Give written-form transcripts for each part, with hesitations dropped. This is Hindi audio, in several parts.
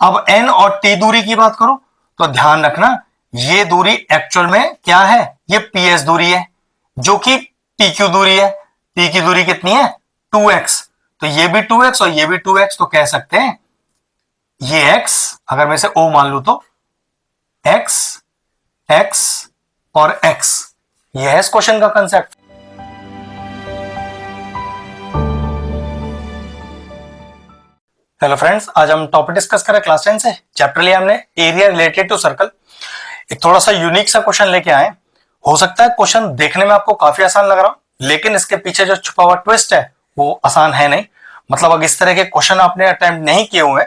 अब n और t दूरी की बात करो तो ध्यान रखना ये दूरी एक्चुअल में क्या है, ये ps दूरी है जो कि pq दूरी है। p की दूरी कितनी है 2x, तो ये भी 2x और ये भी 2x, तो कह सकते हैं ये x, अगर मैं इसे o मान लू तो x x और x, ये है इस क्वेश्चन का कंसेप्ट। हेलो फ्रेंड्स, आज हम टॉपिक डिस्कस करें क्लास 10 से। चैप्टर लिया हमने एरिया रिलेटेड टू सर्कल। एक थोड़ा सा यूनिक सा क्वेश्चन लेके आए। हो सकता है क्वेश्चन देखने में आपको काफी आसान लग रहा हो, लेकिन इसके पीछे जो छुपा हुआ ट्विस्ट है वो आसान है नहीं। मतलब अगर इस तरह के क्वेश्चन आपने अटेम्प्ट नहीं किए हुए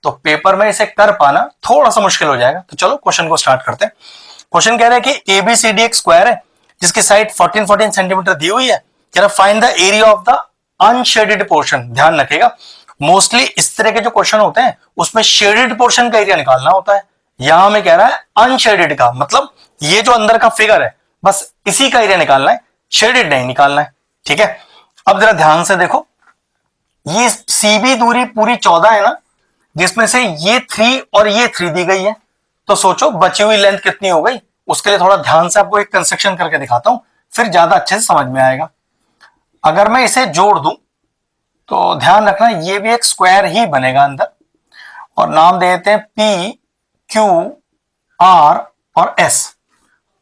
तो पेपर में इसे कर पाना थोड़ा सा मुश्किल हो जाएगा। तो चलो क्वेश्चन को स्टार्ट करते हैं। क्वेश्चन कह रहा है कि ABCD एक स्क्वायर है जिसकी साइड 14 सेंटीमीटर दी हुई है। कह रहा find the area of the unshaded portion. ध्यान रखिएगा, मोस्टली इस तरह के जो क्वेश्चन होते हैं उसमें शेडेड पोर्शन का एरिया निकालना होता है। यहां में कह रहा है अनशेडेड का, मतलब ये जो अंदर का फिगर है बस इसी का एरिया निकालना है, शेडेड नहीं निकालना है। ठीक है, अब जरा ध्यान से देखो, ये CB दूरी पूरी 14 है ना, जिसमें से ये 3 और ये 3 दी गई है। तो सोचो बची हुई लेंथ कितनी हो गई। उसके लिए थोड़ा ध्यान से आपको एक कंस्ट्रक्शन करके दिखाता हूं, फिर ज्यादा अच्छे से समझ में आएगा। अगर मैं इसे जोड़ दूं तो ध्यान रखना ये भी एक स्क्वायर ही बनेगा अंदर, और नाम दे देते हैं P Q R और S।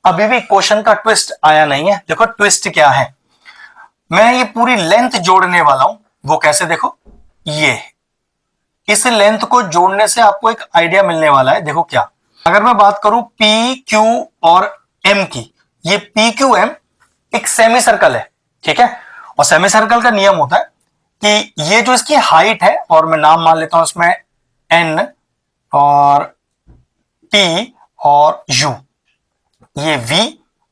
अभी भी क्वेश्चन का ट्विस्ट आया नहीं है। देखो ट्विस्ट क्या है, मैं ये पूरी लेंथ जोड़ने वाला हूं। वो कैसे, देखो ये इस लेंथ को जोड़ने से आपको एक आइडिया मिलने वाला है। देखो क्या, अगर मैं बात करूं P Q और M की, ये P Q M एक सेमी सर्कल है। ठीक है, और सेमी सर्कल का नियम होता है कि ये जो इसकी हाइट है, और मैं नाम मान लेता हूं इसमें N और P और U, ये V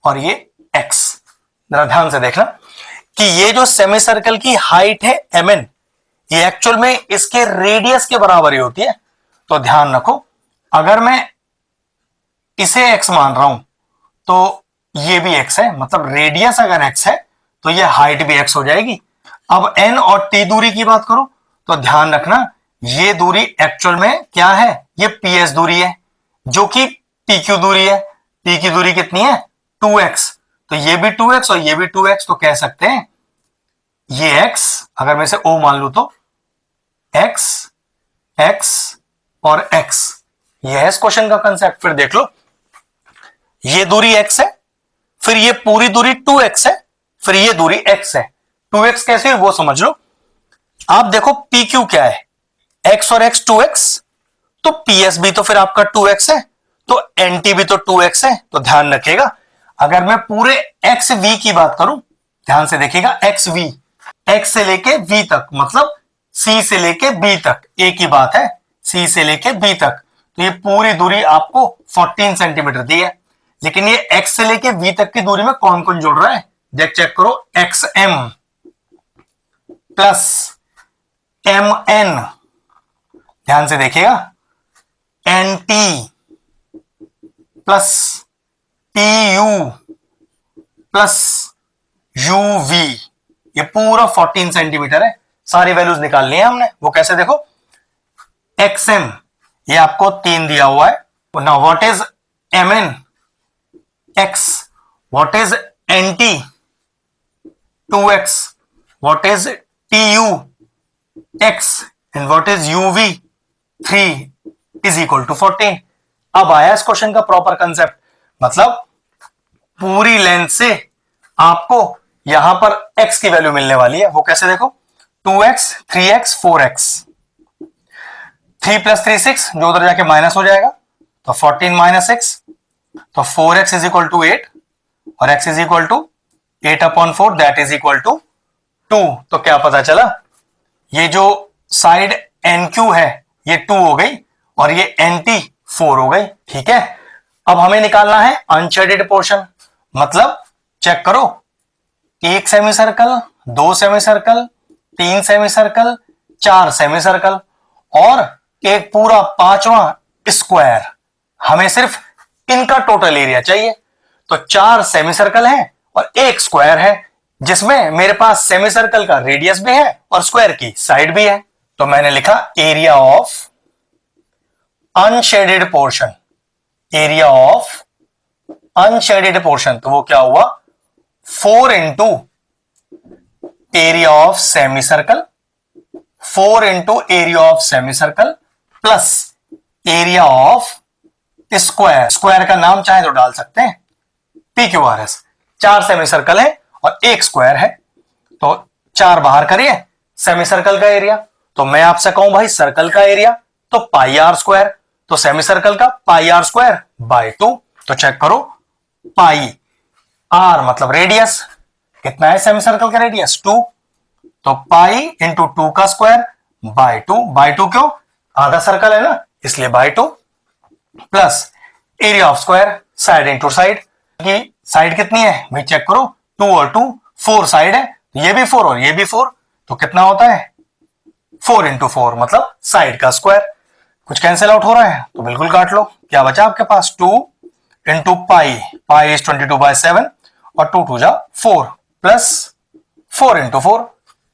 और ये X। जरा ध्यान से देखना कि ये जो सेमी सर्कल की हाइट है MN, ये एक्चुअल में इसके रेडियस के बराबर ही होती है। तो ध्यान रखो, अगर मैं इसे x मान रहा हूं तो ये भी x है, मतलब रेडियस अगर x है तो ये हाइट भी x हो जाएगी। अब n और t दूरी की बात करो तो ध्यान रखना ये दूरी एक्चुअल में क्या है, ये PS दूरी है जो कि PQ दूरी है। P की दूरी कितनी है 2x, तो ये भी 2x और ये भी 2x, तो कह सकते हैं ये x, अगर मैं इसे O मान लू तो x x और x, ये है इस क्वेश्चन का कंसेप्ट। फिर देख लो, ये दूरी x है, फिर ये पूरी दूरी 2x है, फिर ये दूरी x है। 2x कैसे है वो समझ लो। आप देखो PQ क्या है, x और x 2x, तो PS भी तो फिर आपका 2x है, तो NT भी तो 2x है। तो ध्यान रखिएगा, अगर मैं पूरे XV की बात करूं, ध्यान से देखिएगा, XV x से लेके v तक, मतलब C से लेके B तक, एक ही बात है, C से लेके B तक। तो ये पूरी दूरी आपको 14 सेंटीमीटर दी है, लेकिन ये x से लेके v तक की दूरी में कौन कौन जुड़ रहा है, चेक करो, XM प्लस MN, ध्यान से देखिएगा, NT plus TU plus UV, ये पूरा 14 सेंटीमीटर है। सारी वैल्यूज निकालनी है हमने। वो कैसे, देखो XM ये आपको 3 दिया हुआ है। Now what is MN X, what is NT 2x, what is TU x, and what is UV 3 is equal to 14। अब आया इस क्वेश्चन का प्रॉपर कंसेप्ट, मतलब पूरी लेंथ से आपको यहां पर x की वैल्यू मिलने वाली है। वो कैसे, देखो 2x 3x 4x, 3 प्लस 3 6, जो उधर जाके माइनस हो जाएगा, तो 14 माइनस x, तो 4x इज इक्वल टू 8 और x is equal to 8/4, that is equal to 2। तो क्या पता चला, ये जो साइड NQ है ये 2 हो गई और ये NT 4 हो गई। ठीक है, अब हमें निकालना है अनशेडेड पोर्शन। मतलब चेक करो, एक semi circle, 2 semi circle, 3 semi circle, 4 semi circle और एक पूरा 5वां स्क्वायर। हमें सिर्फ इनका टोटल एरिया चाहिए। तो 4 सेमी सर्कल है और एक स्क्वायर है, जिसमें मेरे पास सेमी सर्कल का रेडियस भी है और स्क्वायर की साइड भी है। तो मैंने लिखा area of unshaded portion, area of unshaded portion, तो वो क्या हुआ 4 into area of semi circle, 4 into area of semi circle plus area of square, square का नाम चाहे तो डाल सकते हैं PQRS, 4 सेमी सर्कल है और 1 स्क्वायर है, तो 4 बाहर करिए सेमी सर्कल का एरिया, तो मैं आपसे कहूं भाई सर्कल का एरिया तो पाई आर स्क्वायर, तो सेमी सर्कल का पाई आर स्क्वायर बाय 2, तो चेक करो पाई आर मतलब रेडियस, कितना है सेमी सर्कल का रेडियस 2, तो पाई इंटू 2 का स्क्वायर बाय 2 क्यों, आधा सर्कल है ना इसलिए by 2 plus area of square side into side, की साइड कितनी है भाई चेक करो 2 और 2 4 साइड है, ये भी 4 और ये भी 4, तो कितना होता है 4 इंटू 4 मतलब साइड का स्क्वायर, कुछ कैंसिल आउट हो रहा है तो बिल्कुल काट लो, क्या बचा आपके पास 2 इंटू पाई, पाई इज 22/7 और 2 2 जा 4 प्लस 4 इंटू 4,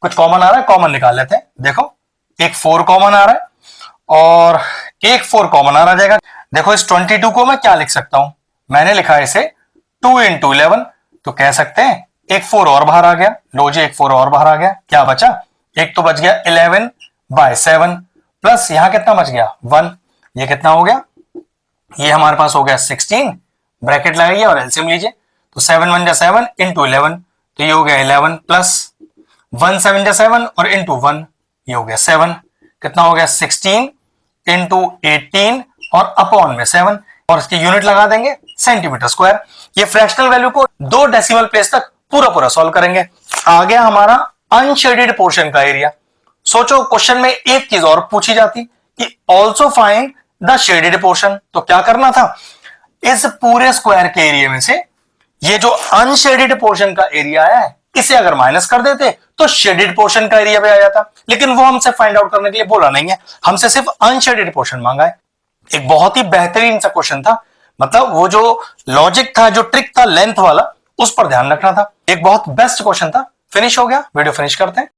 कुछ कॉमन आ रहा है कॉमन निकाल लेते हैं, देखो एक 4 कॉमन आ रहा है और एक 4 कॉमन आ जाएगा, देखो इस 22 को मैं क्या लिख सकता हूं, मैंने लिखा है इसे 2 इंटू 11, तो कह सकते हैं एक 4 और बाहर आ गया, लो जी एक 4 और बाहर आ गया, क्या बचा एक तो बच गया 11/7 प्लस यहां कितना बच गया 1, ये कितना हो गया, ये हमारे पास हो गया 16, ब्रैकेट लगाइए और एलसीएम लीजिए, तो 7 1 7 इंटू 11, तो ये हो गया 11 प्लस 1 7 7 और इंटू 1 ये हो गया 7, कितना हो गया 16 इंटू 18 और अपॉन में 7 और इसकी यूनिट लगा देंगे सेंटीमीटर स्क्वायर, ये फ्रैक्शनल वैल्यू को 2 डेसिमल प्लेस तक पूरा सॉल्व करेंगे। आ गया हमारा अनशेडेड पोर्शन का एरिया, सोचो क्वेश्चन में एक चीज और पूछी जाती कि also find the shaded portion, तो क्या करना था इस पूरे स्क्वायर के एरिया में से ये जो अनशेडेड पोर्शन का एरिया है इसे अगर माइनस कर देते तो शेडेड पोर्शन का एरिया भी आ जाता, लेकिन वो हमसे फाइंड आउट करने के लिए बोला नहीं है, हमसे सिर्फ अनशेडेड पोर्शन मांगा है। एक बहुत ही बेहतरीन सा क्वेश्चन था, मतलब वो जो लॉजिक था जो ट्रिक था लेंथ वाला उस पर ध्यान रखना था, एक बहुत बेस्ट क्वेश्चन था। फिनिश हो गया, वीडियो फिनिश करते हैं।